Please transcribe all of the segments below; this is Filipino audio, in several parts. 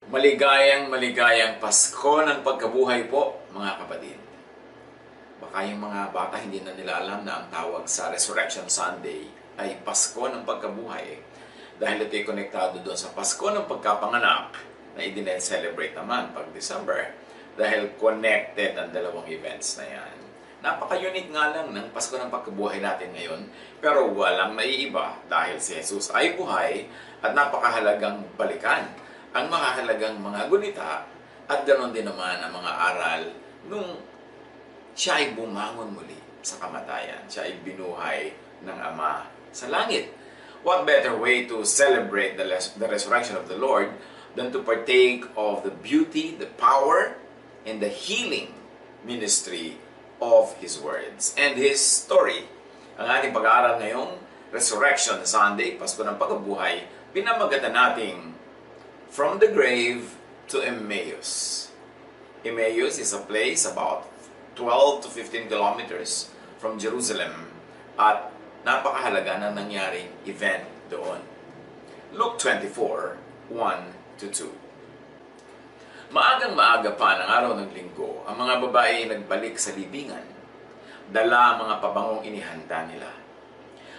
Maligayang Pasko ng pagkabuhay po, mga kapatid. Baka yung mga bata hindi na nila alam na ang tawag sa Resurrection Sunday ay Pasko ng pagkabuhay. Dahil ito'y konektado doon sa Pasko ng pagkapanganak na i-celebrate naman pag December. Dahil connected ang dalawang events na yan. Napaka-unique nga lang ng Pasko ng pagkabuhay natin ngayon, pero walang naiiba dahil si Jesus ay buhay at napakahalagang balikan ang mahalagang mga gunita at ganoon din naman ang mga aral nung siya ay bumangon muli sa kamatayan. Siya ay binuhay ng Ama sa langit. What better way to celebrate the resurrection of the Lord than to partake of the beauty, the power, and the healing ministry of His words and His story. Ang ating pag-aaral ngayong Resurrection Sunday, Pasko ng Pagkabuhay, pinamagatan nating From the Grave to Emmaus. Emmaus is a place about 12 to 15 kilometers from Jerusalem at napakahalaga na nangyaring event doon. Luke 24, 1 to 2. Maagang-maaga pa ng araw ng linggo, ang mga babae ay nagbalik sa libingan. Dala ang mga pabangong inihanda nila.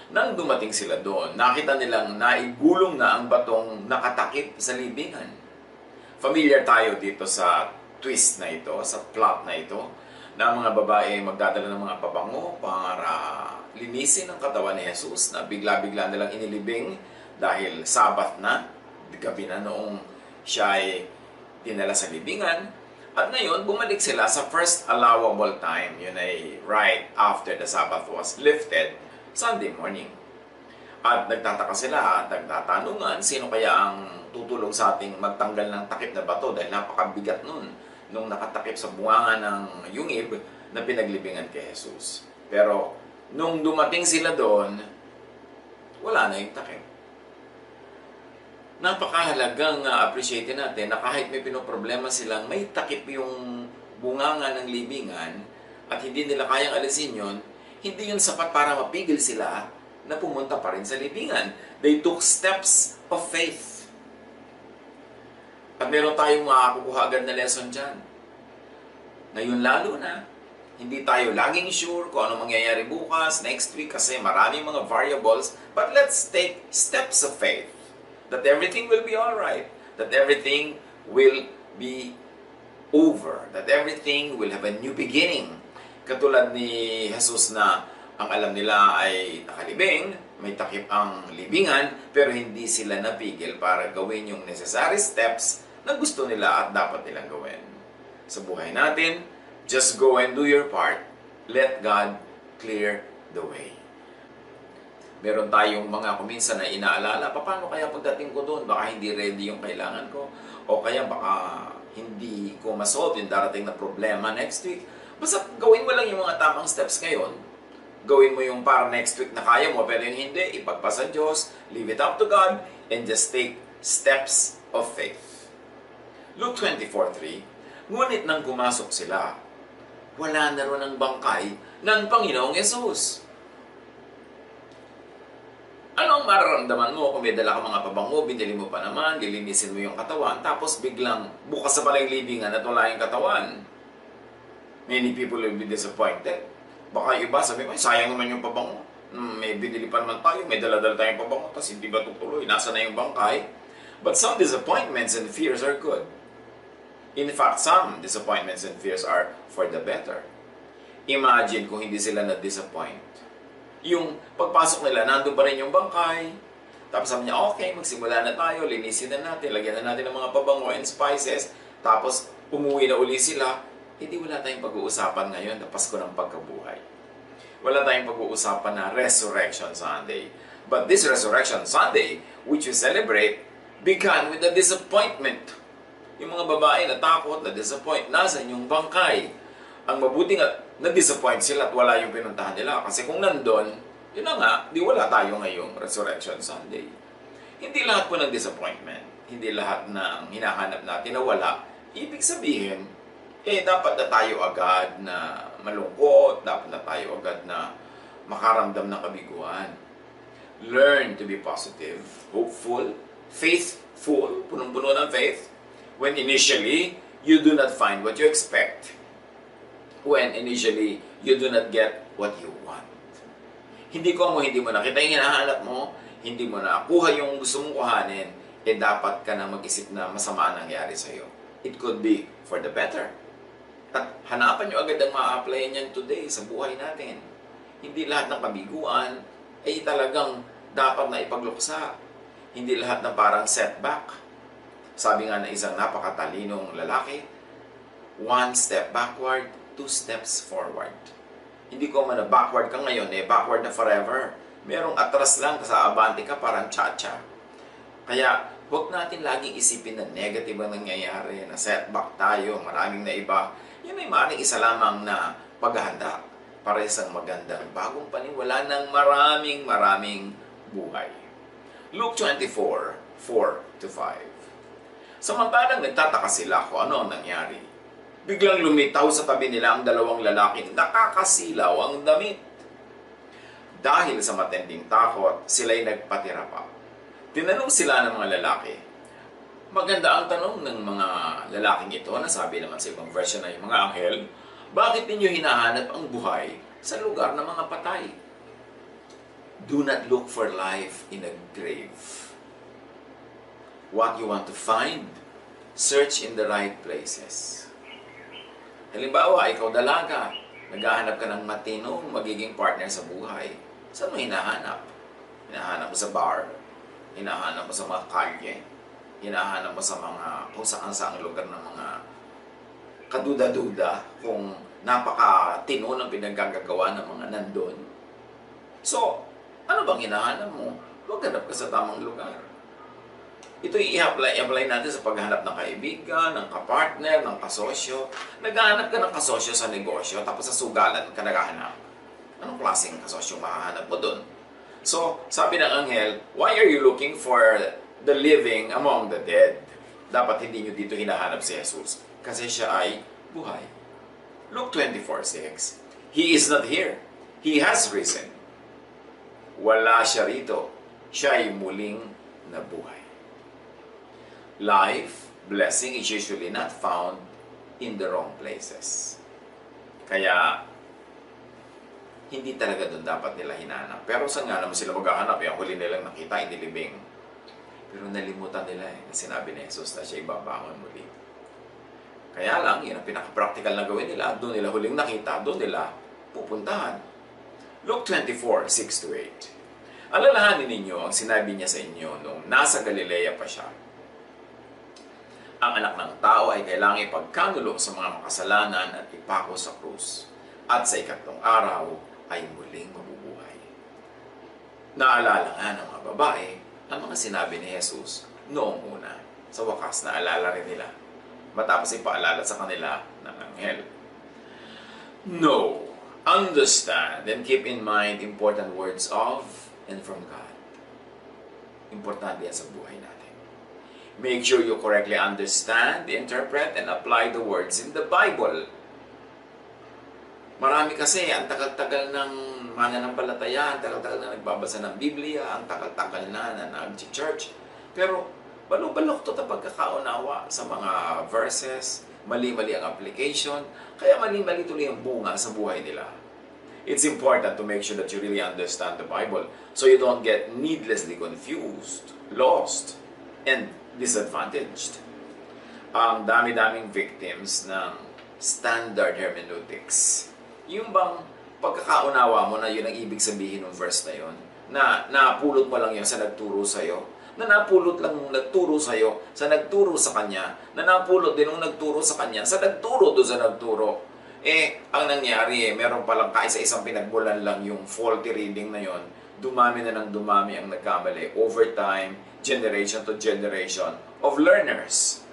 Nang dumating sila doon, nakita nilang naigulong na ang batong nakatakip sa libingan. Familiar tayo dito sa twist na ito, sa plot na ito, na ang mga babae magdadala ng mga pabango para linisin ang katawan ni Jesus na bigla-bigla nilang inilibing dahil Sabat na, gabi na noong siya ay dinala sa libingan. At ngayon, bumalik sila sa first allowable time. Yun ay right after the Sabbath was lifted, Sunday morning. At nagtataka sila at nagtatanungan sino kaya ang tutulong sa ating magtanggal ng takip na bato dahil napakabigat nun nung nakatakip sa bunganga ng yungib na pinaglibingan kay Jesus. Pero nung dumating sila doon, wala na yung takip. Napakahalagang appreciate natin na kahit may pinoproblema silang may takip yung bunganga ng libingan at hindi nila kayang alisin yon, hindi yun sapat para mapigil sila na pumunta pa rin sa libingan. They took steps of faith. At meron tayong makakukuha agad na lesson dyan. Ngayon lalo na, hindi tayo laging sure kung ano mangyayari bukas, next week, kasi maraming mga variables. But let's take steps of faith. That everything will be alright. That everything will be over. That everything will have a new beginning. Katulad ni Jesus na ang alam nila ay nakalibing, may takip ang libingan, pero hindi sila napigil para gawin yung necessary steps na gusto nila at dapat nilang gawin. Sa buhay natin, just go and do your part. Let God clear the way. Meron tayong mga kuminsan na inaalala, paano kaya pagdating ko doon? Baka hindi ready yung kailangan ko. O kaya baka hindi ko masolve yung darating na problema next week. Basta gawin mo lang yung mga tamang steps ngayon. Gawin mo yung para next week na kaya mo, pero yung hindi, ipagpasa Diyos, leave it up to God, and just take steps of faith. Luke 24:3, ngunit nang pumasok sila, wala na ron ang bangkay ng Panginoong Yesus. Ano ang mararamdaman mo kung may dala ka mga pabango, binili mo pa naman, lilinisin mo yung katawan, tapos biglang bukas sa pala yung libingan at wala yung katawan? Many people will be disappointed. Baka iba sabi mo, sayang naman yung pabango. May binili pa naman tayo, may dala-dala tayong pabango, tapos hindi ba tutuloy? Nasa na yung bangkay? But some disappointments and fears are good. In fact, some disappointments and fears are for the better. Imagine kung hindi sila na-disappoint. Yung pagpasok nila, nandun pa rin yung bangkay. Tapos sabi niya, okay, magsimula na tayo, linisin na natin, lagyan na natin ng mga pabango and spices. Tapos umuwi na uli sila. Hindi wala tayong pag-uusapan ngayon na Pasko ng Pagkabuhay. Wala tayong pag-uusapan na Resurrection Sunday. But this Resurrection Sunday, which we celebrate, began with a disappointment. Yung mga babae natakot, na-disappoint, nasa yung bangkay. Ang mabuti nga, na-disappoint sila at wala yung pinuntahan nila. Kasi kung nandun, yun na nga, di wala tayo ngayong Resurrection Sunday. Hindi lahat po ng disappointment, hindi lahat ng hinahanap natin na wala. Ibig sabihin, dapat na tayo agad na malungkot, dapat na tayo agad na makaramdam ng kabiguan. Learn to be positive, hopeful, faithful, punong-puno ng faith, When initially, you do not find what you expect. When initially, you do not get what you want. Hindi mo nakita yung hinahanap mo, hindi mo nakuha yung gusto mong kuhanin, dapat ka na mag-isip na masama ang nangyari sa'yo. It could be for the better. At hanapan nyo agad ang ma-apply niyan today sa buhay natin. Hindi lahat ng kabiguan ay talagang dapat na ipagluksa. Hindi lahat ng parang setback. Sabi nga ng isang napakatalinong lalaki, 1 step backward, 2 steps forward. Hindi ko man na backward ka ngayon, backward na forever. Merong atras lang, sa abante ka, parang cha-cha. Kaya, huwag natin laging isipin na negative ang nangyayari, na setback tayo, maraming na iba. Yun ay maaaring isa lamang na paghahanda para isang magandang bagong paniwala ng maraming buhay. Luke 24, 4-5. Samantalang nagtataka sila kung ano ang nangyari, biglang lumitaw sa tabi nila ang dalawang lalaking nakakasilaw ang damit. Dahil sa matinding takot, sila'y nagpatira pa. Tinanong sila ng mga lalaki. Maganda ang tanong ng mga lalaking ito, na sabi naman sa ibang version ay, mga anghel, bakit ninyo hinahanap ang buhay sa lugar ng mga patay? Do not look for life in a grave. What you want to find, search in the right places. Halimbawa, ikaw dalaga, naghahanap ka ng matinong magiging partner sa buhay. Saan mo hinahanap? Hinahanap mo sa bar, hinahanap mo sa mga kalye, hinahanap mo sa mga kung saan lugar ng mga kaduda-duda, kung napakatino ng pinaggagawa ng mga nandun. So, ano bang hinahanap mo? Huwag hanap ka sa tamang lugar. Ito i-apply natin sa paghahanap ng kaibigan, ng kapartner, ng kasosyo. Naghahanap ka ng kasosyo sa negosyo, tapos sa sugalan ka naghahanap. Anong klaseng kasosyo mahahanap mo dun? So, sabi ng anghel, why are you looking for the living among the dead? Dapat hindi nyo dito hinahanap si Jesus, kasi siya ay buhay. Luke 24:6. He is not here. He has risen. Wala siya rito. Siya ay muling nabuhay. Life, blessing is usually not found in the wrong places. Kaya, hindi talaga doon dapat nila hinanap. Pero saan nga naman sila maghahanap? Yung huli nilang nakita, inilibing. Pero nalimutan nila na sinabi ni Jesus na siya ibabangon muli. Kaya lang, yun ang pinaka-practical na gawin nila. Doon nila huling nakita, doon nila pupuntahan. Luke 24:6-8. Alalahanin ninyo ang sinabi niya sa inyo nung nasa Galilea pa siya. Ang anak ng tao ay kailangang ipagkanulo sa mga makasalanan at ipako sa krus. At sa ikatlong araw ay muling mabubuhay. Naalala nga ng mga babae ang mga sinabi ni Jesus noong una. Sa wakas, naalala rin nila. Matapos ipaalala sa kanila ng anghel. Know, understand, and keep in mind important words of and from God. Importante yan sa buhay natin. Make sure you correctly understand, interpret, and apply the words in the Bible. Marami kasi, ang tagal-tagal ng mananampalataya, ang tagal-tagal na nagbabasa ng Biblia, ang tagal-tagal na nag-church. Pero, balok-balok to pagkakaunawa sa mga verses, mali-mali ang application, kaya mali-mali tuloy ang bunga sa buhay nila. It's important to make sure that you really understand the Bible so you don't get needlessly confused, lost, and disadvantaged. Ang dami-daming victims ng standard hermeneutics. Yung bang pagkakaunawa mo na yun ang ibig sabihin ng verse na yun, na napulot mo lang yun sa nagturo sa'yo, na napulot lang nung nagturo sa'yo, sa nagturo sa kanya, na napulot din nung nagturo sa kanya, sa nagturo doon sa nagturo. Ang nangyari meron palang kaisa-isang pinagmulan lang yung faulty reading na yon. Dumami na ng dumami ang nagkamali over time, generation to generation of learners.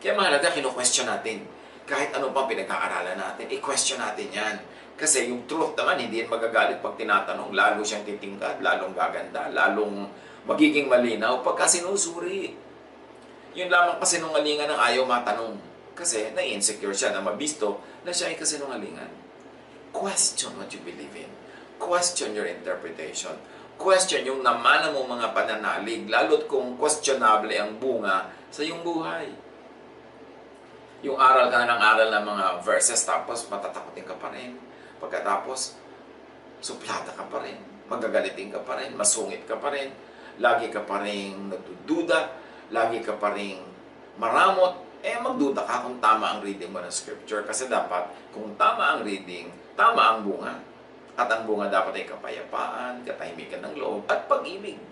Kaya mahalaga, kino-question natin. Kahit ano pa pinag-aaralan natin, i-question natin yan. Kasi yung truth naman, hindi yan magagalit pag tinatanong. Lalo siyang titingkad, lalong gaganda, lalong magiging malinaw pagka sinusuri. Yun lamang kasinungalingan ang ayaw matanong. Kasi na-insecure siya na mabisto na siya ay kasinungalingan. Question what you believe in. Question your interpretation. Question yung namana mo mga pananalig, lalo't kung questionable ang bunga sa iyong buhay. Yung aral ka ng aral ng mga verses, tapos matatakotin ka pa rin. Pagkatapos, suplada ka pa rin. Magagalitin ka pa rin. Masungit ka pa rin. Lagi ka pa rin nagdududa. Lagi ka pa rin maramot. Magduda ka kung tama ang reading mo ng scripture. Kasi dapat, kung tama ang reading, tama ang bunga. At ang bunga dapat ay kapayapaan, katahimikan ng loob, at pag-ibig.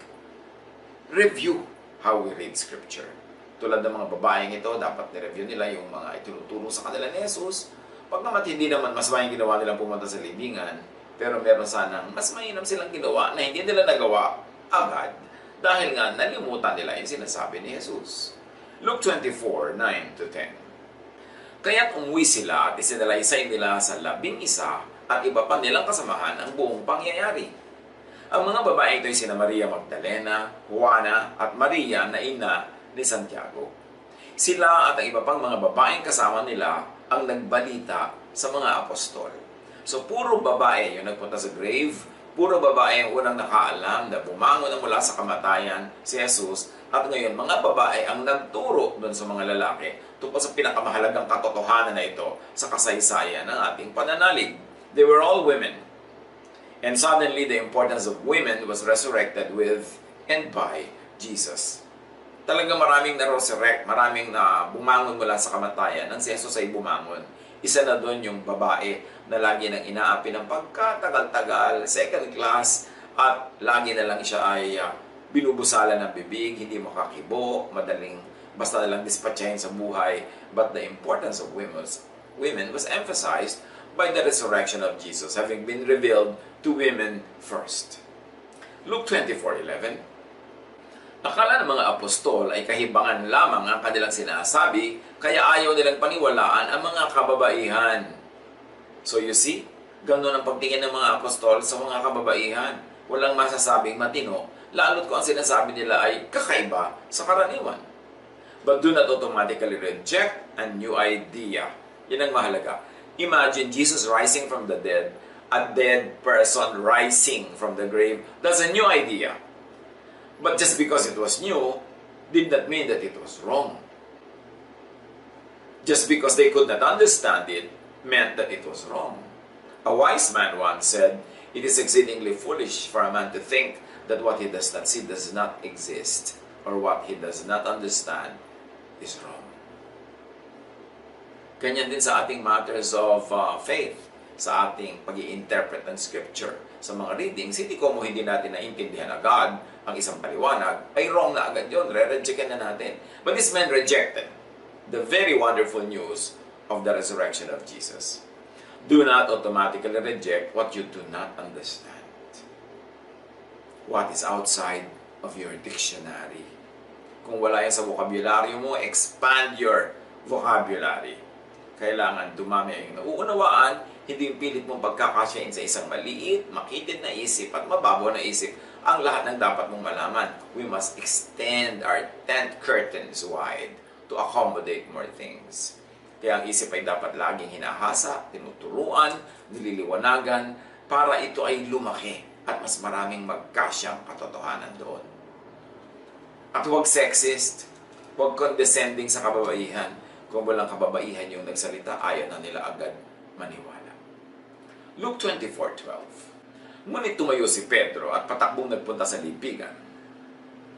Review how we read scripture. Tulad ng mga babaeng ito, dapat ni-review nila yung mga itinuturo sa kanila ni Jesus. Pag naman hindi naman mas maing ginawa nilang pumunta sa libingan, pero meron sanang mas mainam silang ginawa na hindi nila nagawa agad dahil nga nalimutan nila yung sinasabi ni Jesus. Luke 24, 9-10. Kaya't umuwi sila at isinalaysay nila sa 11 at iba pa nilang kasamahan ang buong pangyayari. Ang mga babae ito ay sina Maria Magdalena, Juana at Maria na ina ni Santiago. Sila at ang iba pang mga babaeng kasama nila ang nagbalita sa mga apostol. So puro babae yung nagpunta sa grave, puro babae ang unang nakaalam na bumangon na mula sa kamatayan si Jesus, at ngayon mga babae ang nagturo doon sa mga lalaki tungkol sa pinakamahalagang katotohanan na ito sa kasaysayan ng ating pananalig. They were all women. And suddenly the importance of women was resurrected with and by Jesus. Talagang maraming na-resurrect, maraming na bumangon mula sa kamatayan. Nang si Jesus ay bumangon, isa na doon yung babae na lagi nang inaapi ng pagkatagal-tagal, second class, at lagi na lang siya ay binubusala ng bibig, hindi makakibo, madaling basta na lang dispatchahin sa buhay. But the importance of women was emphasized by the resurrection of Jesus, having been revealed to women first. Luke 24:11. Akala ng mga apostol ay kahibangan lamang ang kanilang sinasabi, kaya ayaw nilang paniwalaan ang mga kababaihan. So you see, ganoon ang pagtingin ng mga apostol sa mga kababaihan. Walang masasabing matino, lalo't kung ang sinasabi nila ay kakaiba sa karaniwan. But do not automatically reject a new idea. Yan ang mahalaga. Imagine Jesus rising from the dead, a dead person rising from the grave. That's a new idea. But just because it was new, did not mean that it was wrong. Just because they could not understand it, meant that it was wrong. A wise man once said, "It is exceedingly foolish for a man to think that what he does not see does not exist, or what he does not understand is wrong." Ganyan din sa ating matters of faith, sa ating pag-i-interpret ng scripture. Sa mga readings, hindi natin naintindihan agad ang isang paliwanag, ay wrong na agad yun, re-rejectin na natin. But this man rejected the very wonderful news of the resurrection of Jesus. Do not automatically reject what you do not understand. What is outside of your dictionary. Kung wala yan sa vocabulary mo, expand your vocabulary. Kailangan dumami ang nauunawaan, hindi yung pilit mong pagkakasyain sa isang maliit, makitid na isip at mababaw na isip ang lahat ng dapat mong malaman. We must extend our tent curtains wide to accommodate more things. Kaya ang isip ay dapat laging hinahasa, tinuturuan, nililiwanagan, para ito ay lumaki at mas maraming magkasyang katotohanan doon. At huwag sexist, huwag condescending sa kababaihan. Kung walang kababaihan yung nagsalita, ayaw na nila agad maniwala. Luke 24:12. Ngunit tumayo si Pedro at patakbong nagpunta sa lipigan.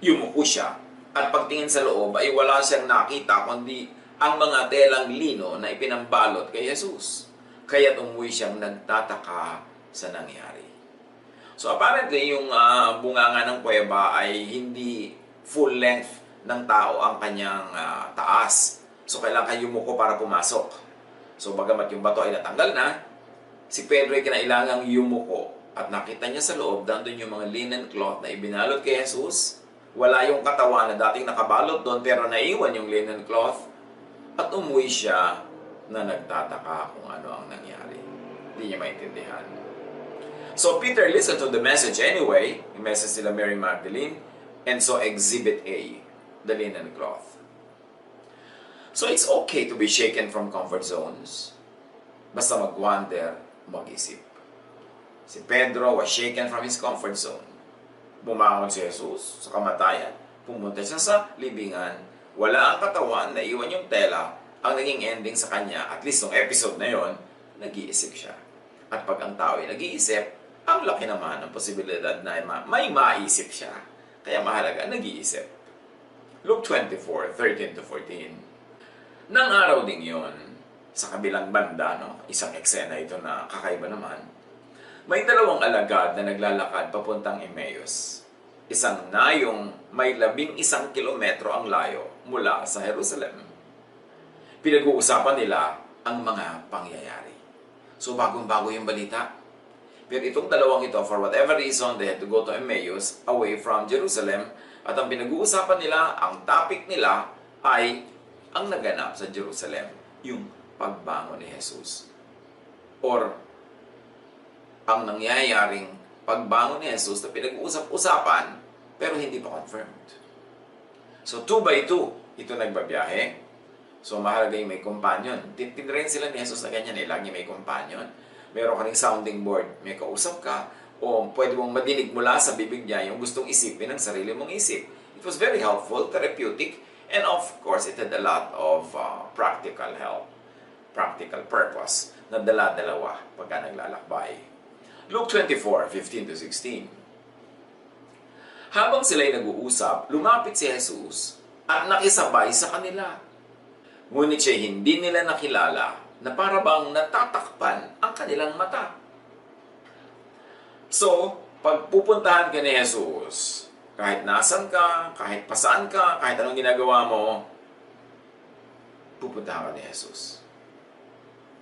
Yumuko siya at pagtingin sa loob ay wala siyang nakita kundi ang mga telang lino na ipinambalot kay Jesus. Kaya't umuwi siyang nagtataka sa nangyari. So apparently yung bunganga ng kuweba ay hindi full length ng tao ang kanyang taas. So kailangan yumuko para pumasok. So bagamat yung bato ay natanggal na, si Pedro ay kinailangang yumuko at nakita niya sa loob, nandun yung mga linen cloth na ibinalot kay Jesus. Wala yung katawan na dating nakabalot doon pero naiwan yung linen cloth. At umuwi siya na nagtataka kung ano ang nangyari. Hindi niya maintindihan. So Peter listened to the message anyway, yung message nila Mary Magdalene, and so Exhibit A, the linen cloth. So it's okay to be shaken from comfort zones. Basta mag-wonder, mag-isip. Si Pedro was shaken from his comfort zone. Bumangon si Jesus sa kamatayan. Pumunta siya sa libingan. Wala ang katawan, naiwan yung tela. Ang naging ending sa kanya, at least nung episode na yon, nag-iisip siya. At pag ang tao ay nag-iisip, ang laki naman ng posibilidad na may maisip siya. Kaya mahalaga, nag-iisip. Luke 24:13-14. Nang araw ding yon, sa kabilang banda, isang eksena ito na kakaiba naman, may dalawang alagad na naglalakad papuntang Emmaus. Isang nayong may 11 kilometro ang layo mula sa Jerusalem. Pinag-uusapan nila ang mga pangyayari. So bagong-bago yung balita. Pero itong dalawang ito, for whatever reason, they had to go to Emmaus, away from Jerusalem. At ang pinag-uusapan nila, ang topic nila ay ang naganap sa Jerusalem, yung pagbangon ni Jesus. Or ang nangyayaring pagbangon ni Jesus na pinag-uusap-usapan pero hindi pa confirmed. So 2 by 2, ito nagbabiyahe. So mahalaga yung may companion. Tinrain sila ni Jesus na ganyan lagi may companion. Meron ka ring sounding board, may kausap ka, o pwede mong madinig mula sa bibig niya yung gustong isipin ng sarili mong isip. It was very helpful, therapeutic, and of course, it had a lot of practical help, practical purpose na dala-dalawa pagka naglalakbay. Luke 24:15-16. Habang sila'y nag-uusap, lumapit si Jesus at nakisabay sa kanila. Ngunit siya hindi nila nakilala na para bang natatakpan ang kanilang mata. So, pag pupuntahan ka ni Jesus, kahit nasan ka, kahit pasaan ka, kahit anong ginagawa mo, pupuntahan ka ni Jesus.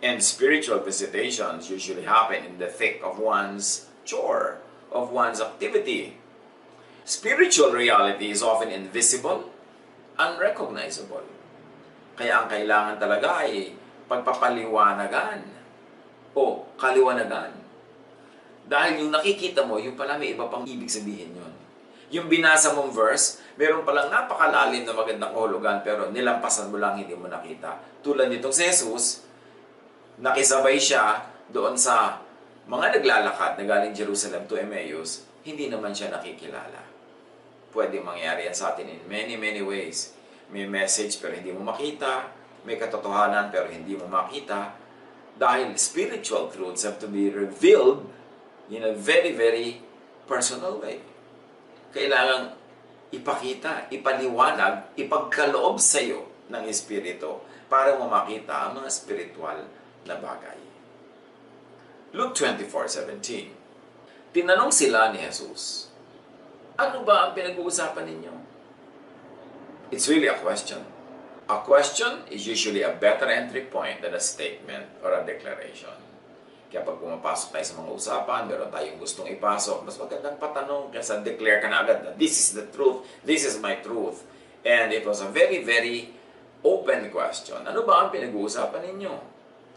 And spiritual visitations usually happen in the thick of one's chore, of one's activity. Spiritual reality is often invisible, unrecognizable. Kaya ang kailangan talaga ay pagpapaliwanagan o kaliwanagan. Dahil yung nakikita mo, yung pala may iba pang ibig sabihin yun. Yung binasa mong verse, meron palang napakalalim na magandang kahulugan pero nilampasan mo lang, hindi mo nakita. Tulad nitong si Jesus, nakisabay siya doon sa mga naglalakad na galing Jerusalem to Emmaus, hindi naman siya nakikilala. Pwede mangyari yan sa atin in many, many ways. May message pero hindi mo makita, may katotohanan pero hindi mo makita. Dahil spiritual truths have to be revealed in a very, very personal way. Kailangang ipakita, ipaliwanag, ipagkaloob sa iyo ng Espiritu para mo makita ang mga spiritual na bagay. Luke 24:17. Tinanong sila ni Jesus, ano ba ang pinag-uusapan ninyo? It's really a question. A question is usually a better entry point than a statement or a declaration. Kaya pag pumapasok tayo sa mga usapan, meron tayong gustong ipasok, mas magandang patanong kaysa declare ka na agad na this is the truth, this is my truth. And it was a very, very open question. Ano ba ang pinag-uusapan ninyo?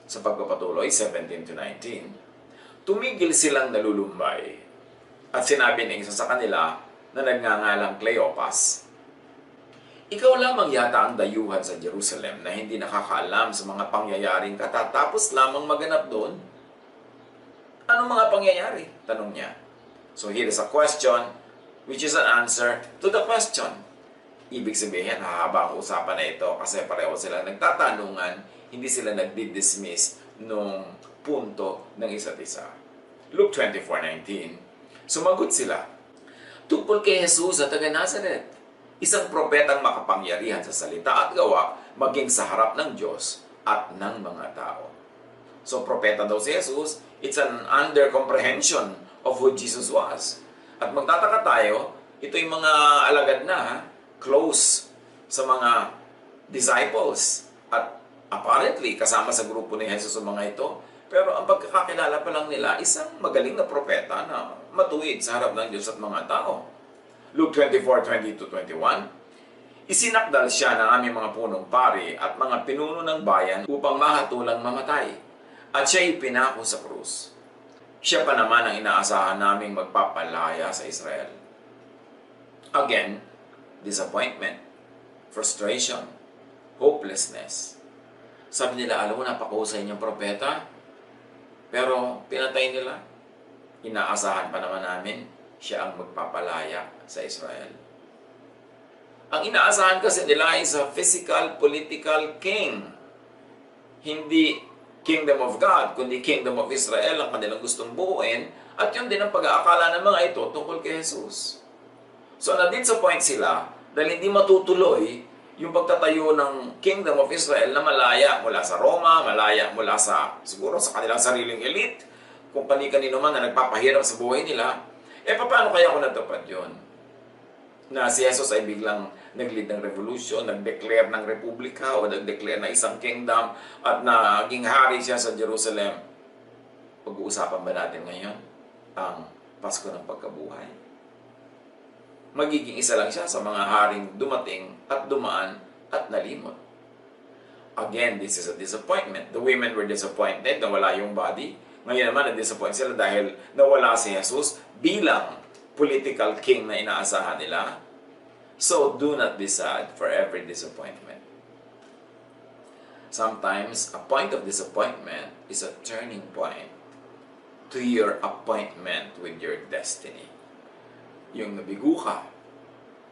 Sa pagpapatuloy, 17-19, tumigil silang nalulumbay at sinabi ng isa sa kanila na nagngangalang Cleopas, ikaw lamang yata ang dayuhan sa Jerusalem na hindi nakakaalam sa mga pangyayaring katatapos lamang maganap doon. Anong mga pangyayari? Tanong niya. So here is a question which is an answer to the question. Ibig sabihin, hahaba ang usapan na ito kasi pareho silang nagtatanungan, hindi sila nagdi-dismiss nung punto ng isa't isa. Luke 24:19. Sumagot sila, tungkol kay Jesus at taga Nazaret, isang propetang makapangyarihan sa salita at gawa, maging sa harap ng Diyos at ng mga tao. So, propeta daw si Jesus, it's an under-comprehension of who Jesus was. At magtataka tayo, ito yung mga alagad na, close sa mga disciples. At apparently, kasama sa grupo ni Jesus ang mga ito. Pero ang pagkakakilala pa lang nila, isang magaling na propeta na matuwid sa harap ng Diyos at mga tao. Luke 24:20-21. Isinakdal siya ng aming mga punong pari at mga pinuno ng bayan upang mahatulang mamatay. At siya ipinako sa krus. Siya pa naman ang inaasahan naming magpapalaya sa Israel. Again, disappointment, frustration, hopelessness. Sabi nila, alam mo, napakahusay niyang propeta, pero pinatay nila. Inaasahan pa naman namin, siya ang magpapalaya sa Israel. Ang inaasahan kasi nila is a physical, political king Hindi Kingdom of God, kundi Kingdom of Israel ang kanilang gustong buuin, at yun din ang pag-aakala ng mga ito tungkol kay Jesus. So na-din sa point sila, dahil hindi matutuloy yung pagtatayo ng Kingdom of Israel na malaya mula sa Roma, malaya mula siguro sa kanilang sariling elite, kung kani-kanino man na nagpapahirap sa buhay nila, paano kaya kung natupad yun? Na si Jesus ay biglang nag-lead ng revolution, nag-declare ng republika o nag-declare na isang kingdom at naging hari siya sa Jerusalem. Pag-uusapan ba natin ngayon ang Pasko ng Pagkabuhay? Magiging isa lang siya sa mga haring dumating at dumaan at nalimot. Again, this is a disappointment. The women were disappointed na wala yung body. Ngayon naman, na-disappoint sila dahil nawala si Jesus bilang political king na inaasahan nila. So, do not be sad for every disappointment. Sometimes, a point of disappointment is a turning point to your appointment with your destiny. Yung nabigo ka,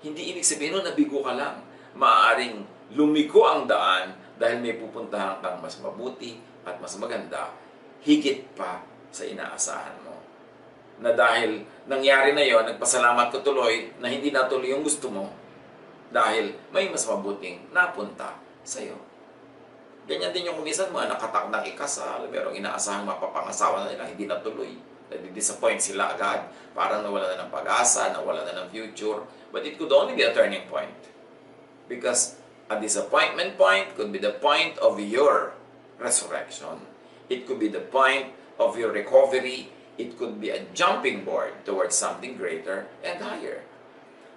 hindi ibig sabihin nun nabigo ka lang. Maaaring lumiko ang daan dahil may pupuntahan kang mas mabuti at mas maganda, higit pa sa inaasahan mo. Na dahil nangyari na yon, nagpasalamat ka tuloy na hindi natuloy yung gusto mo dahil may mas mabuting napunta sa'yo. Ganyan din yung kumisan mga nakatakdang ikasal, merong inaasahang mapapangasawa na nila, hindi natuloy. Nadi-disappoint sila agad, parang nawala na ng pag-asa, nawala na ng future. But it could only be a turning point. Because a disappointment point could be the point of your resurrection. It could be the point of your recovery. It could be a jumping board towards something greater and higher.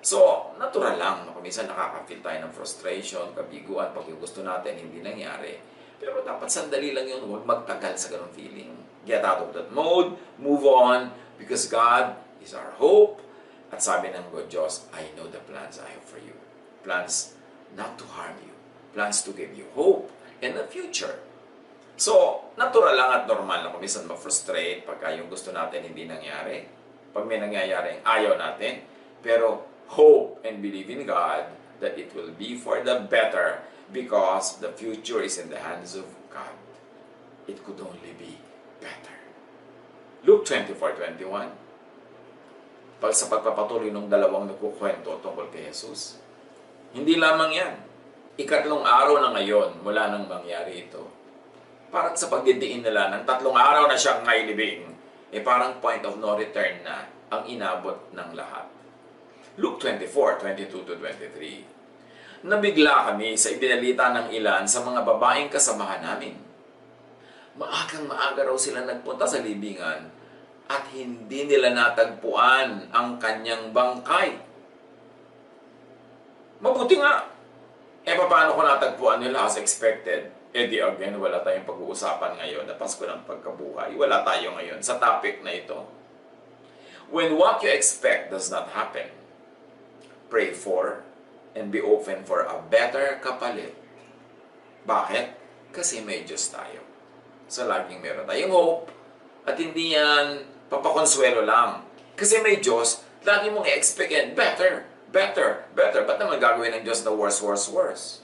So, natural lang na minsan nakaka-feel tayo ng frustration, kabiguan, pag yung gusto natin hindi nangyari. Pero dapat sandali lang yun, huwag magtagal sa ganung feeling. Get out of that mode, move on, because God is our hope. At sabi ng God Diyos, I know the plans I have for you. Plans not to harm you. Plans to give you hope in the future. So, natural lang at normal na kumisan ma-frustrate pagka yung gusto natin hindi nangyari. Pag may nangyayari ayaw natin. Pero, hope and believe in God that it will be for the better because the future is in the hands of God. It could only be better. Luke 24:21. Sa pagpapatuloy ng dalawang nagkukwento tungkol kay Jesus. Hindi lamang yan. Ikatlong araw na ngayon mula nang mangyari ito. Parang sa pagdidiin nila ng 3 araw na siyang ngailibing, parang point of no return na ang inabot ng lahat. Luke 24:22-23. Nabigla kami sa ibinalita ng ilan sa mga babaeng kasamahan namin. Maagang-maaga raw sila nagpunta sa libingan at hindi nila natagpuan ang kanyang bangkay. Mabuti nga. Paano ko natagpuan nila as expected? Di again, wala tayong pag-uusapan ngayon na Pasko ng Pagkabuhay. Wala tayo ngayon sa topic na ito. When what you expect does not happen, pray for and be open for a better kapalit. Bakit? Kasi may Diyos tayo. So, laging meron tayong hope at hindi yan papakonsuelo lang. Kasi may Diyos, lagi mong i-expect yan, better, better, better. Ba't naman gagawin ng Diyos na worse, worse, worse?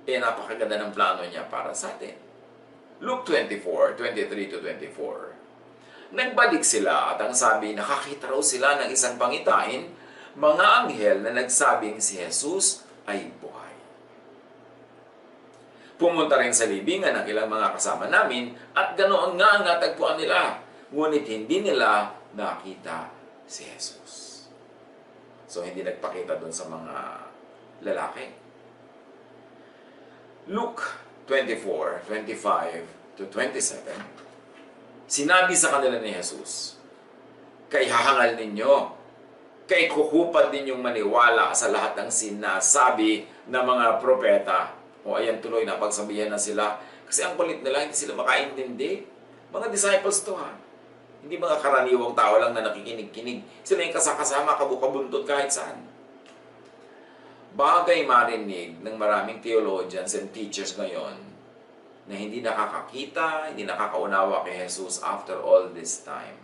Napakaganda ng plano niya para sa atin. Luke 24:23-24. Nagbalik sila at ang sabi, nakakita raw sila ng isang pangitain, mga anghel na nagsabing si Jesus ay buhay. Pumunta rin sa libingan ng ilang mga kasama namin at ganoon nga ang natagpuan nila. Ngunit hindi nila nakita si Jesus. So, hindi nagpakita dun sa mga lalaki. Luke 24:25-27. Sinabi sa kanila ni Jesus, kay hahangal ninyo, kay kukupad ninyong maniwala sa lahat ng sinasabi ng mga propeta. O ayan tuloy na pagsabihan na sila. Kasi ang kulit nila, hindi sila makaintindi. Mga disciples to ha. Hindi mga karaniwang tao lang na nakikinig-kinig. Sila yung kasakasama, kabukabuntot kahit saan. Bagay marinig ng maraming theologians and teachers ngayon na hindi nakakakita, hindi nakakaunawa kay Jesus after all this time.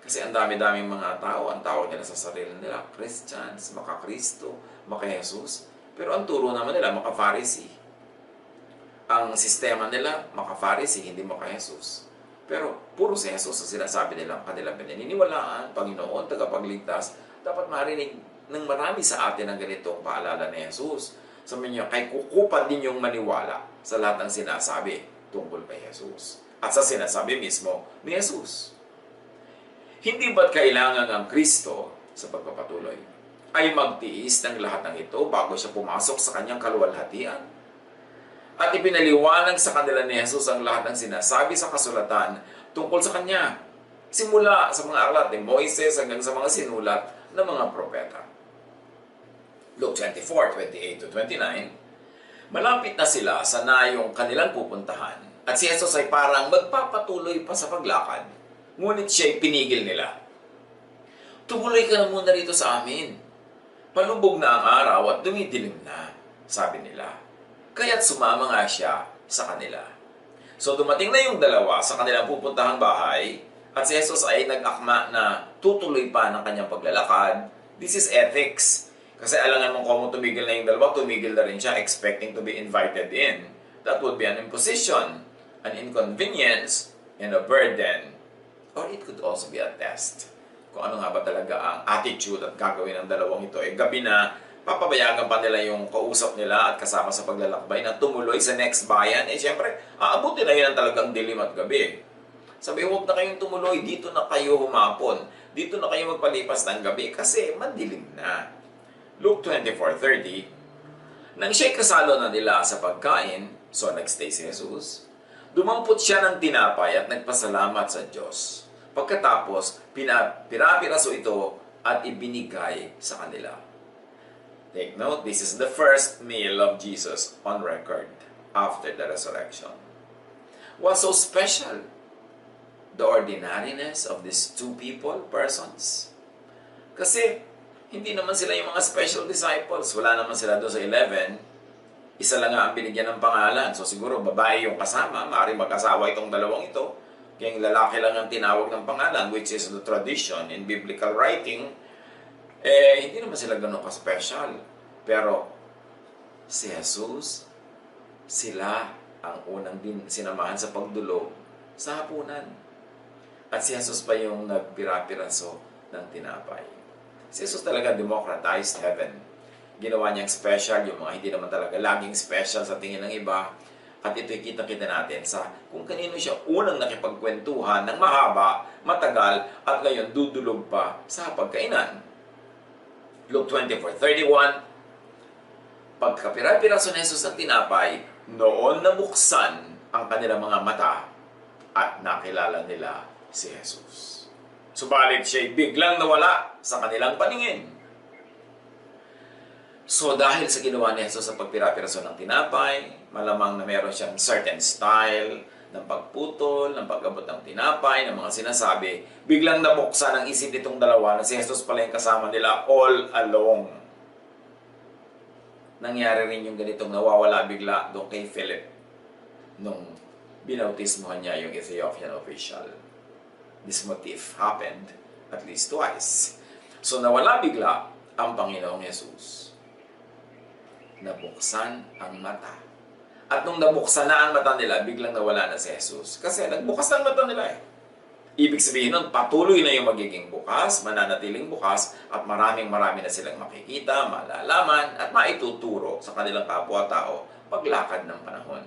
Kasi ang dami-daming mga tao, ang tawag nila sa sarili nila, Christians, maka-Kristo, maka-Jesus. Pero ang turo naman nila, maka-Pharisee. ang sistema nila, maka-Pharisee, hindi maka-Jesus. Pero puro si Jesus ang sinasabi nila, kanilang pinaniniwalaan, Panginoon, tagapagligtas. Dapat marinig ng marami sa atin ang ganitong paalala ni Jesus. Sabi niyo, kay kukupan din yung maniwala sa lahat ng sinasabi tungkol kay Jesus. At sa sinasabi mismo ni Jesus. Hindi ba't kailangan ang Kristo sa pagpapatuloy ay magtiis ng lahat ng ito bago siya pumasok sa kanyang kaluwalhatian? At ipinaliwanag sa kanila ni Jesus ang lahat ng sinasabi sa kasulatan tungkol sa kanya. Simula sa mga aklat ni Moises hanggang sa mga sinulat ng mga propeta. Luke 24:28-29, malapit na sila sa nayong kanilang pupuntahan at si Jesus ay parang magpapatuloy pa sa paglakad. Ngunit siya'y pinigil nila. Tumuloy ka na muna rito sa amin. Palubog na ang araw at dumidilim na, sabi nila. Kaya't sumama nga siya sa kanila. So dumating na yung dalawa sa kanilang pupuntahang bahay at si Jesus ay nag-akma na tutuloy pa ng kanyang paglalakad. This is ethics. Kasi alangan mong kung tumigil na yung dalawa, tumigil na rin siya expecting to be invited in. That would be an imposition, an inconvenience, and a burden. Or it could also be a test. Kung ano nga ba talaga ang attitude at gagawin ng dalawang ito. Gabi na, papabayagan pa nila yung kausap nila at kasama sa paglalakbay na tumuloy sa next bayan. Siyempre, aabutin na yun ang talagang dilim at gabi. Sabi, huwag na kayong tumuloy. Dito na kayo humapon. Dito na kayo magpalipas ng gabi kasi madilim na. Luke 24:30, nang siya'y kasalo na nila sa pagkain, so nagstay si Jesus, dumampot siya ng tinapay at nagpasalamat sa Diyos. Pagkatapos, pinapiraso ito at ibinigay sa kanila. Take note, this is the first meal of Jesus on record after the resurrection. What's so special? The ordinariness of these two persons. Kasi, hindi naman sila yung mga special disciples. Wala naman sila doon sa 11. Isa lang nga ang binigyan ng pangalan. So siguro babae yung kasama. Maaaring mag-asawa itong dalawang ito. Kaya yung lalaki lang ang tinawag ng pangalan, which is the tradition in biblical writing. Hindi naman sila ganun ka-special. Pero si Jesus, sila ang unang sinamahan sa pagdulog sa hapunan. At si Jesus pa yung nagpira-piraso ng tinapay. Si Jesus talaga democratized heaven. Ginawa niyang special, yung mga hindi naman talaga laging special sa tingin ng iba. At ito'y kita-kita natin sa kung kanino siya unang nakipagkwentuhan ng mahaba, matagal, at ngayon dudulog pa sa pagkainan. Luke 24:31, pagkapira-piraso ni Jesus ng tinapay, noon nabuksan ang kanilang mga mata at nakilala nila si Jesus. Subalit siya'y biglang nawala sa kanilang paningin. So dahil sa ginawa ni Jesus sa pagpira-piraso ng tinapay, malamang na meron siyang certain style ng pagputol, ng pag-abot ng tinapay, ng mga sinasabi, biglang nabuksan ang isip nitong dalawa na si Jesus pala yung kasama nila all along. Nangyari rin yung ganitong nawawala bigla doon kay Philip nung binautismohan niya yung Ethiopian official. This motif happened at least twice. So nawala bigla ang Panginoong Jesus. Nabuksan ang mata. At nung nabuksan na ang mata nila, biglang nawala na si Jesus. Kasi nagbukas na ang mata nila eh. Ibig sabihin nun, patuloy na yung magiging bukas, mananatiling bukas, at maraming na silang makikita, malalaman, at maituturo sa kanilang kapwa-tao paglakad ng panahon.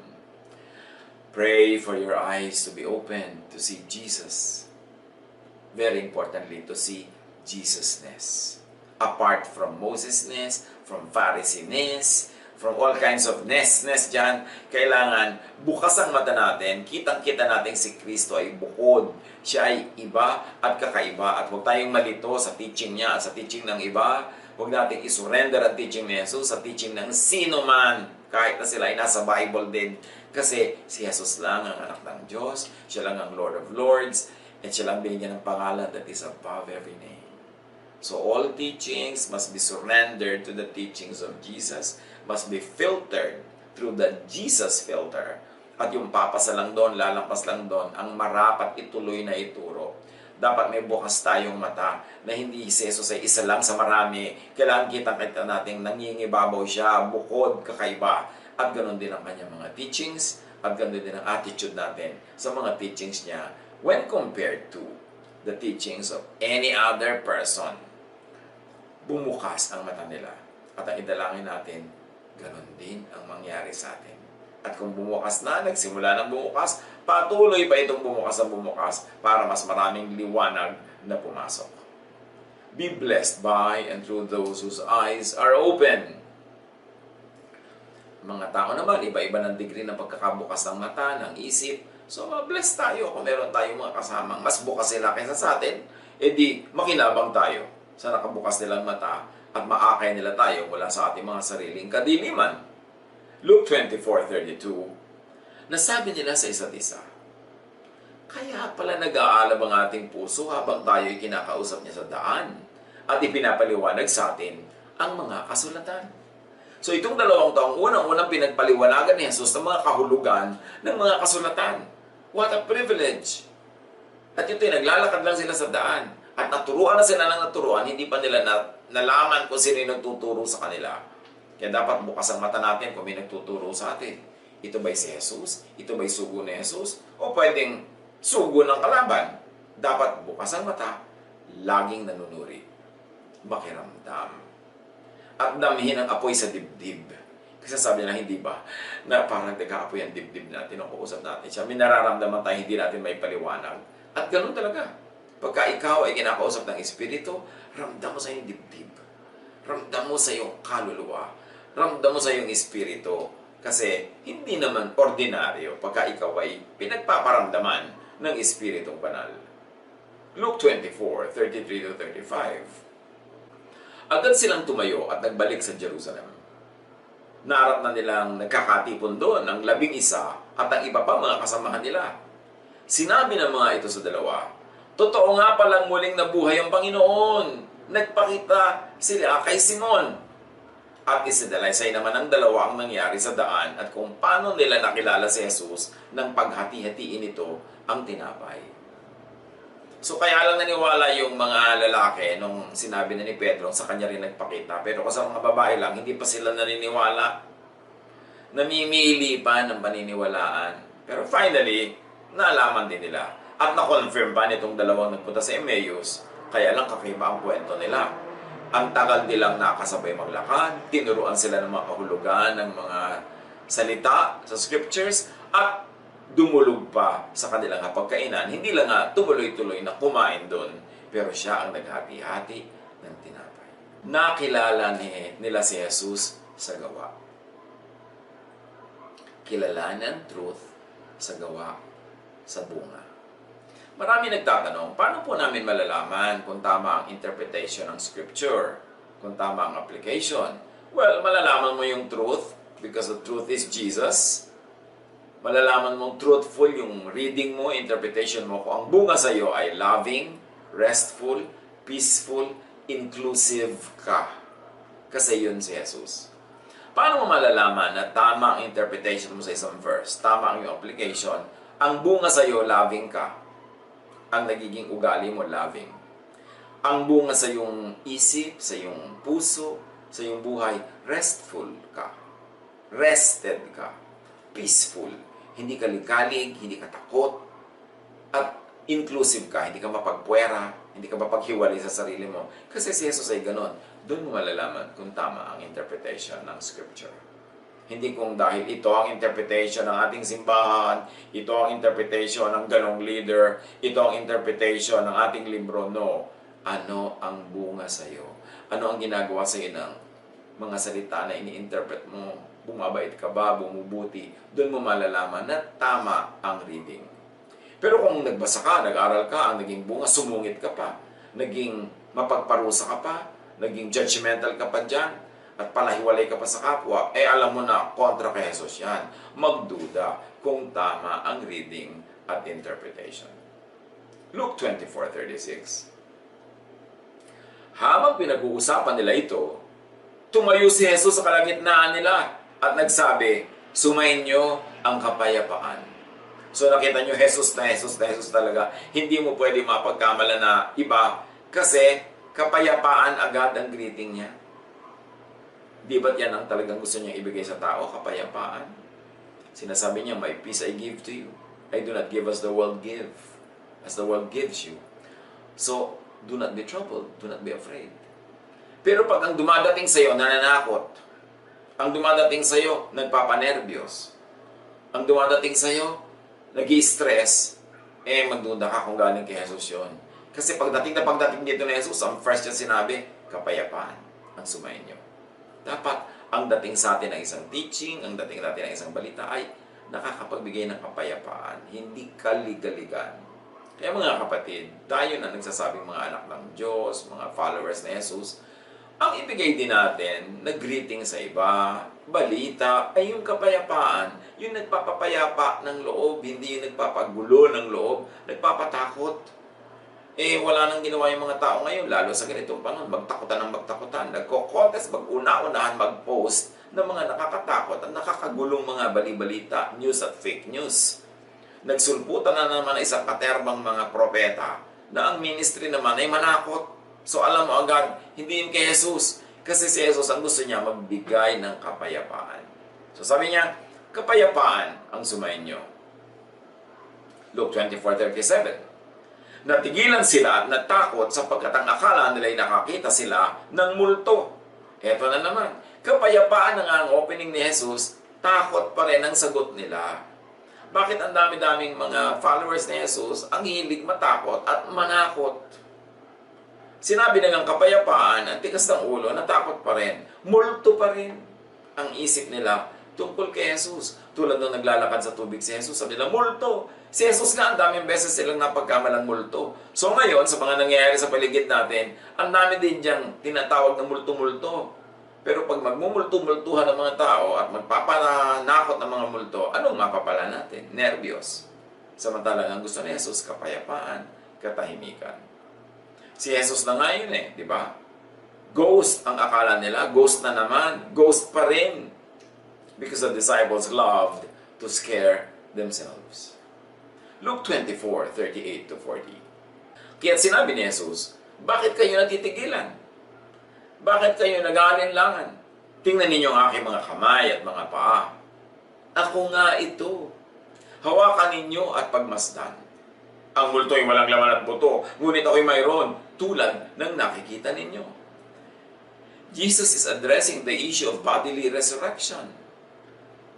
Pray for your eyes to be open to see Jesus. Very importantly, to see Jesus-ness. Apart from Moses-ness, from Pharisee-ness, from all kinds of ness dyan, kailangan bukas ang mata natin, kitang-kita natin si Kristo ay bukod. Siya ay iba at kakaiba at huwag tayong malito sa teaching niya at sa teaching ng iba. Huwag natin isurrender ang teaching ni Jesus sa teaching ng sino man, kahit na sila ay nasa Bible din. Kasi si Jesus lang ang anak ng Diyos, siya lang ang Lord of Lords, at siya lang binigyan ng pangalan that is above every name. So all teachings must be surrendered to the teachings of Jesus, must be filtered through the Jesus filter. At yung papasa lang doon, lalampas lang doon, ang marapat ituloy na ituro. Dapat may bukas tayong mata na hindi si Jesus ay isa lang sa marami. Kailangan kitang-kita natin nangingibabaw siya, bukod, kakaiba. at ganoon din ang kanyang mga teachings, at ganoon din ang attitude natin sa mga teachings niya when compared to the teachings of any other person. Bumukas ang mata nila. At ang idalangin natin, ganoon din ang mangyari sa atin. At kung bumukas na, nagsimula ng bumukas, patuloy pa itong bumukas ang bumukas para mas maraming liwanag na pumasok. Be blessed by and through those whose eyes are open. Mga tao naman, iba-iba ng degree ng pagkakabukas ng mata, ng isip. So, blessed tayo kung meron tayong mga kasamang mas bukas sila kaysa sa atin, edi makinabang tayo sa nakabukas nilang mata at maakay nila tayo mula sa ating mga sariling kadiliman. Luke 24:32, nasabi nila sa isa't isa, kaya pala nag-aalab ang ating puso habang tayo'y kinakausap niya sa daan at ipinapaliwanag sa atin ang mga kasulatan. So itong 2 taong unang pinagpaliwanagan ni Jesus ng mga kahulugan ng mga kasulatan. What a privilege! At ito'y naglalakad lang sila sa daan at naturuan na sila ng naturuan, hindi pa nila nalaman kung sino yung nagtuturo sa kanila. Kaya dapat bukas ang mata natin kung may nagtuturo sa atin. Ito ba'y si Jesus? Ito ba'y sugo ni Jesus? O pwedeng sugo ng kalaban? Dapat bukas ang mata, laging nanunuri. Makiramdam. At damihin ang apoy sa dibdib. Kasi sabi nila, hindi ba, na parang nag-aapoy ang dibdib natin, o kausap natin siya. May nararamdaman tayo, hindi natin may paliwanag. At ganun talaga. Pagka ikaw ay kinakausap ng Espiritu, ramdam mo sa iyong dibdib. Ramdam mo sa iyong kaluluwa. Ramdam mo sa iyong espiritu. Kasi hindi naman ordinaryo pagka ikaw ay pinagpaparamdaman ng Espiritong Banal. Luke 24:33-35. Agad silang tumayo at nagbalik sa Jerusalem. Narat na nilang nagkakatipon doon ang 11 at ang iba pa mga kasamahan nila. Sinabi ng mga ito sa dalawa, totoo nga palang muling nabuhay ang Panginoon. Nagpakita sila kay Simon. At isinalaysay naman ang dalawa ang nangyari sa daan at kung paano nila nakilala si Jesus nang paghati-hatiin ito ang tinapay. So kaya lang naniwala yung mga lalaki nung sinabi na ni Pedro sa kanya rin nagpakita. Pero kasi mga babae lang, hindi pa sila naniniwala. Namimili pa ng paniniwalaan. Pero finally, naalaman din nila. At na-confirm pa nitong dalawang nagpunta sa Emmaus, kaya lang kakaiba ang kwento nila. Ang tagal nilang nakasabay maglakad, tinuruan sila ng mga kahulugan, ng mga salita sa scriptures, at dumulog pa sa kanilang hapagkainan. Hindi lang nga tumuloy-tuloy na kumain doon, pero siya ang naghati-hati ng tinapay. Nakilala nila si Jesus sa gawa. Kilalanan truth sa gawa, sa bunga. Marami nagtatanong, paano po namin malalaman kung tama ang interpretation ng scripture? Kung tama ang application? Well, malalaman mo yung truth because the truth is Jesus. Malalaman mong truthful yung reading mo, interpretation mo, kung ang bunga sa iyo ay loving, restful, peaceful, inclusive ka. Kasi yun si Jesus. Paano mo malalaman na tama ang interpretation mo sa isang verse, tama ang iyong application, ang bunga sa iyo, loving ka? Ang nagiging ugali mo, loving. Ang bunga sa iyong isip, sa iyong puso, sa iyong buhay, restful ka. Rested ka. Peaceful. Hindi ka ligalig, hindi ka takot. At inclusive ka. Hindi ka mapagpuwera, hindi ka mapaghiwalay sa sarili mo. Kasi si Jesus ay ganon. Doon mo malalaman kung tama ang interpretation ng scripture. Hindi kung dahil ito ang interpretation ng ating simbahan, ito ang interpretation ng ganong leader, ito ang interpretation ng ating libro. No. Ano ang bunga sa iyo? Ano ang ginagawa sa iyo ng mga salita na ini-interpret mo? Bumabait ka ba? Bumubuti? Doon mo malalaman na tama ang reading. Pero kung nagbasa ka, nag-aral ka, ang naging bunga, sumungit ka pa, naging mapagparusa ka pa, naging judgmental ka pa dyan, at palahiwalay ka pa sa kapwa, alam mo na kontra kay Jesus yan. Magduda kung tama ang reading at interpretation. Luke 24:36. Habang pinag-uusapan nila ito, tumayo si Jesus sa kalagitnaan nila at nagsabi, sumainyo ang kapayapaan. So nakita nyo, Jesus na Jesus talaga. Hindi mo pwede mapagkamala na iba kasi kapayapaan agad ang greeting niya. Di ba't yan ang talagang gusto niyang ibigay sa tao, kapayapaan? Sinasabi niya, my peace I give to you. I do not give as the world give, as the world gives you. So, do not be troubled, do not be afraid. Pero pag ang dumadating sa iyo, nananakot, ang dumadating sa iyo, nagpapanerbyos, ang dumadating sa iyo, nag-i-stress, magduda ka kung galing kay Jesus yun. Kasi pagdating dito ni Jesus, ang first niya sinabi, kapayapaan ang sumayin niyo. Dapat ang dating sa atin ng isang teaching, ang dating natin ng isang balita ay nakakapagbigay ng kapayapaan, hindi kaligaligan. Kaya mga kapatid, tayo na nagsasabing mga anak ng Diyos, mga followers ni Jesus, ang ibigay din natin na greeting sa iba, balita, ay yung kapayapaan, yung nagpapapayapa ng loob, hindi yung nagpapagulo ng loob, nagpapatakot. Wala nang ginawa yung mga tao ngayon, lalo sa ganitong panahon, magtakutan ng magtakutan. Nagko-contest, mag-una-unahan, mag-post ng mga nakakatakot at nakakagulong mga bali-balita, news at fake news. Nagsulputan na naman isang katerbang mga propeta na ang ministry naman ay manakot. So alam mo agad, hindi yung kay Jesus. Kasi si Jesus ang gusto niya magbigay ng kapayapaan. So sabi niya, kapayapaan ang sumayin niyo. Luke 24:37. Natigilan sila at natakot sapagkat ang akala nila ay nakakita sila ng multo. Eto na naman, kapayapaan na nga ang opening ni Jesus, takot pa rin ang sagot nila. Bakit ang dami-daming mga followers ni Jesus ang hilig matakot at manakot? Sinabi na ng kapayapaan, ang tikas ng ulo, natakot pa rin. Multo pa rin ang isip nila tungkol kay Jesus. Tulad nung naglalakad sa tubig si Jesus, sabi nila, multo. Si Jesus nga, ang daming beses silang napagkamalang multo. So ngayon, sa mga nangyayari sa paligid natin, ang dami din diyang tinatawag na multo-multo. Pero pag magmumulto-multuhan ng mga tao at magpapanakot ng mga multo, anong mapapala natin? Nervyos. Samantalang ang gusto ni Jesus, kapayapaan, katahimikan. Si Jesus na nga yun di ba? Ghost ang akala nila, ghost na naman, ghost pa rin. Because the disciples loved to scare themselves. Luke 24:38-40. Kaya sinabi ni Jesus, bakit kayo natitigilan? Bakit kayo nag-aalinlangan? Tingnan ninyo ang aking mga kamay at mga paa. Ako nga ito. Hawakan ninyo at pagmasdan. Ang multo'y walang laman at buto, ngunit ako'y mayroon, tulad ng nakikita ninyo. Jesus is addressing the issue of bodily resurrection.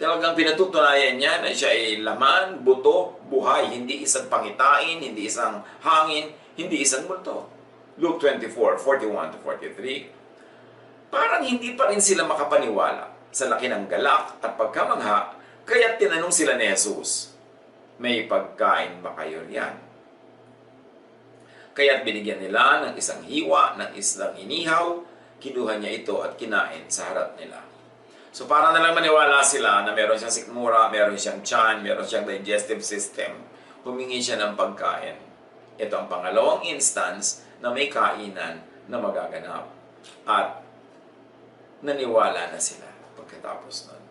Talagang pinatutunayan niya na siya ay laman, buto, buhay, hindi isang pangitain, hindi isang hangin, hindi isang multo. Luke 24:41-43. Parang hindi pa rin sila makapaniwala sa laki ng galak at pagkamangha, kaya tinanong sila ni Jesus, may pagkain ba kayo riyan? Kaya't binigyan nila ng isang hiwa ng islang inihaw, kinuha niya ito at kinain sa harap nila. So para na lang maniwala sila na meron siyang sikmura, meron siyang tiyan, meron siyang digestive system, humingi siya ng pagkain. Ito ang pangalawang instance na may kainan na magaganap. At naniwala na sila pagkatapos nun.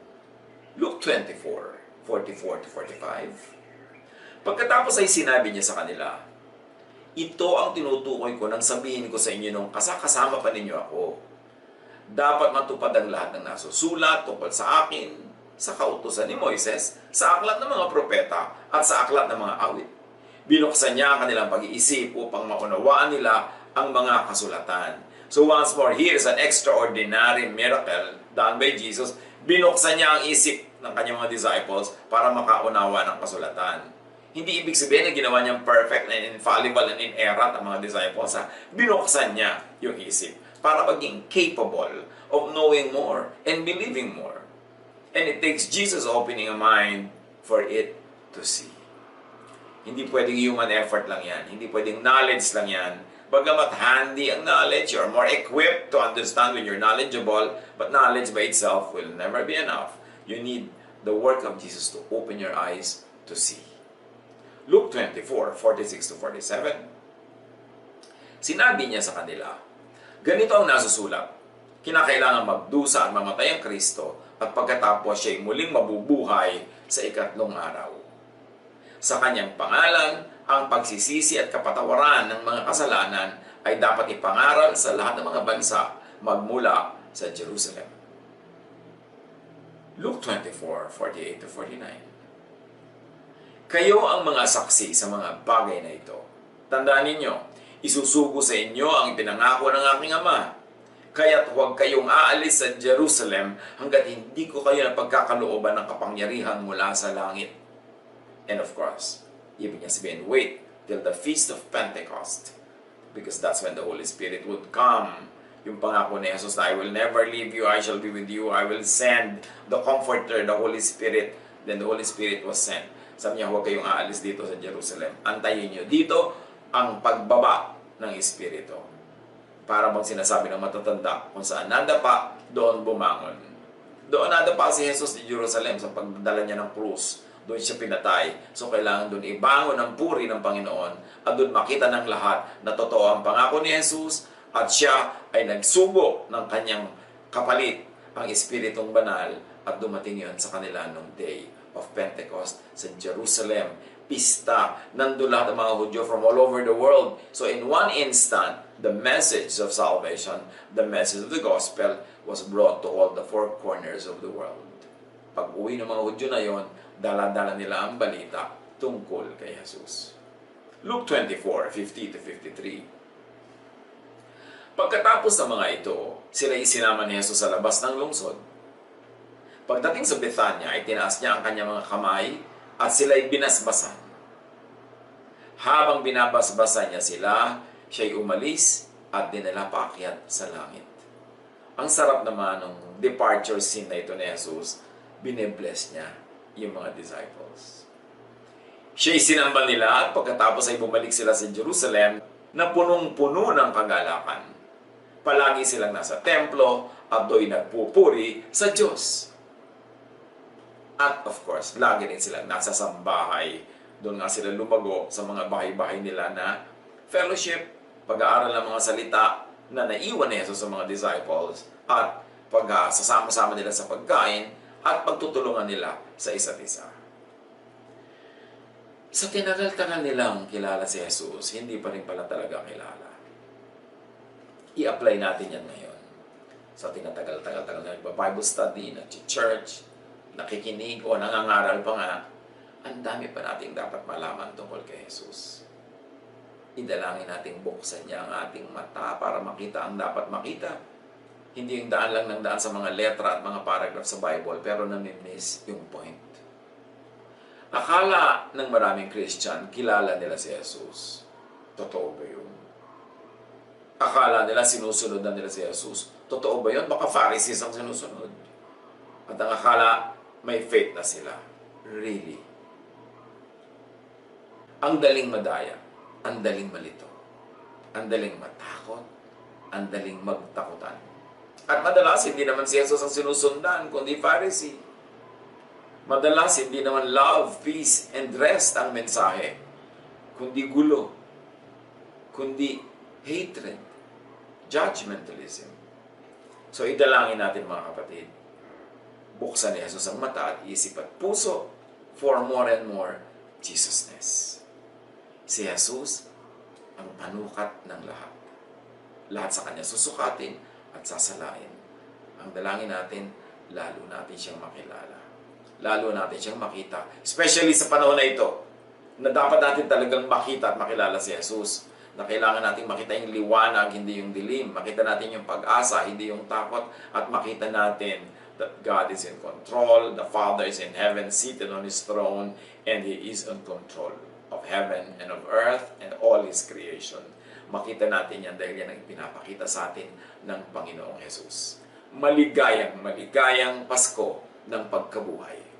Luke 24:44-45. Pagkatapos ay sinabi niya sa kanila, ito ang tinutukoy ko nang sabihin ko sa inyo nung kasama pa ninyo ako. Dapat matupad ang lahat ng nasusulat tungkol sa akin, sa kautusan ni Moises, sa aklat ng mga propeta, at sa aklat ng mga awit. Binuksan niya ang kanilang pag-iisip upang maunawaan nila ang mga kasulatan. So once more, here is an extraordinary miracle done by Jesus. Binuksan niya ang isip ng kanyang mga disciples para makaunawa ng kasulatan. Hindi ibig sabihin na ginawa niyang perfect and infallible and inerrant ang mga disciples. Binuksan niya yung isip para maging capable of knowing more and believing more. And it takes Jesus opening a mind for it to see. Hindi pwedeng human effort lang yan. Hindi pwedeng knowledge lang yan. Bagamat handy ang knowledge, you're more equipped to understand when you're knowledgeable, but knowledge by itself will never be enough. You need the work of Jesus to open your eyes to see. Luke 24:46-47. Sinabi niya sa kanila, ganito ang nasusulat, kinakailangan magdusa at mamatay ang Kristo at pagkatapos siya'y muling mabubuhay sa ikatlong araw. Sa kanyang pangalan, ang pagsisisi at kapatawaran ng mga kasalanan ay dapat ipangaral sa lahat ng mga bansa magmula sa Jerusalem. Luke 24:48-49. Kayo ang mga saksi sa mga bagay na ito. Tandaan ninyo, isusugo sa inyo ang ipinangako ng aking Ama. Kaya't huwag kayong aalis sa Jerusalem hanggat hindi ko kayo napagkakalooban ng kapangyarihan mula sa langit. And of course, ibig niya sabihin, wait till the Feast of Pentecost. Because that's when the Holy Spirit would come. Yung pangako ni Jesus na, I will never leave you, I shall be with you, I will send the Comforter, the Holy Spirit. Then the Holy Spirit was sent. Sabi niya, huwag kayong aalis dito sa Jerusalem. Antayin niyo dito ang pagbaba ng Espiritu. Para bang sinasabi ng matatanda, kung saan nadapa, doon bumangon. Doon nadapa si Jesus di Jerusalem sa pagdala niya ng krus. Doon siya pinatay. So kailangan doon ibangon ang puri ng Panginoon at doon makita ng lahat na totoo ang pangako ni Jesus at siya ay nagsugo ng kanyang kapalit, ang Espiritong Banal, at dumating yun sa kanila nung day of Pentecost sa Jerusalem. Pista, nandun lahat ng mga Hudyo from all over the world. So in one instant, the message of salvation, the message of the gospel, was brought to all the four corners of the world. Pag uwi ng mga Hudyo na yon, dala-dala nila ang balita tungkol kay Jesus. Luke 24:50-53. Pagkatapos ng mga ito, sila isinama ni Jesus sa labas ng lungsod. Pagdating sa Bethania, ay tinaas niya ang kanyang mga kamay at sila'y binasbasan. Habang binabasbasan niya sila, siya'y umalis at dinala paakyat sa langit. Ang sarap naman ng departure scene na ito ni Jesus, bine-bless niya yung mga disciples. Siya'y sinamba nila at pagkatapos ay bumalik sila sa Jerusalem na punong-puno ng kagalakan. Palagi silang nasa templo at do'y nagpupuri sa Diyos. At of course, lagi rin silang nasa sambahay. Doon nga sila lumago sa mga bahay-bahay nila na fellowship, pag-aaral ng mga salita na naiwan ni Jesus sa mga disciples at pagsasama-sama nila sa pagkain at pagtutulungan nila sa isa't isa. Sa tinagal-tagal nilang kilala si Jesus, hindi pa rin pala talaga kilala. I-apply natin yan ngayon. Sa tinatagal-tagal na Bible study, nag-church, nakikinig o nangangaral pa nga, ang dami pa nating dapat malaman tungkol kay Jesus. Idalangin nating buksan niya ang ating mata para makita ang dapat makita. Hindi yung daan lang ng daan sa mga letra at mga paragraph sa Bible, pero nami-miss yung point. Akala ng maraming Christian, kilala nila si Jesus. Totoo ba yun? Akala nila sinusunod na nila si Jesus. Totoo ba yun? Baka Pharisees ang sinusunod. At ang akala, may faith na sila. Really? Ang daling madaya, ang daling malito, ang daling matakot, ang daling magtakutan. At madalas, hindi naman si Jesus ang sinusundan, kundi Pharisee. Madalas, hindi naman love, peace, and rest ang mensahe, kundi gulo, kundi hatred, judgmentalism. So, idalangin natin mga kapatid. Buksan ni Jesus ang mata at isip at puso for more and more Jesusness. Si Jesus ang panukat ng lahat. Lahat sa Kanya susukatin at sasalain. Ang dalangin natin, lalo natin siyang makilala. Lalo natin siyang makita. Especially sa panahon na ito, na dapat natin talagang makita at makilala si Jesus. Na kailangan natin makita yung liwanag, hindi yung dilim. Makita natin yung pag-asa, hindi yung takot. At makita natin that God is in control, the Father is in heaven, seated on His throne, and He is in control of heaven and of earth and all His creation. Makita natin yan dahil yan ang pinapakita sa atin ng Panginoong Jesus. Maligayang Pasko ng pagkabuhay.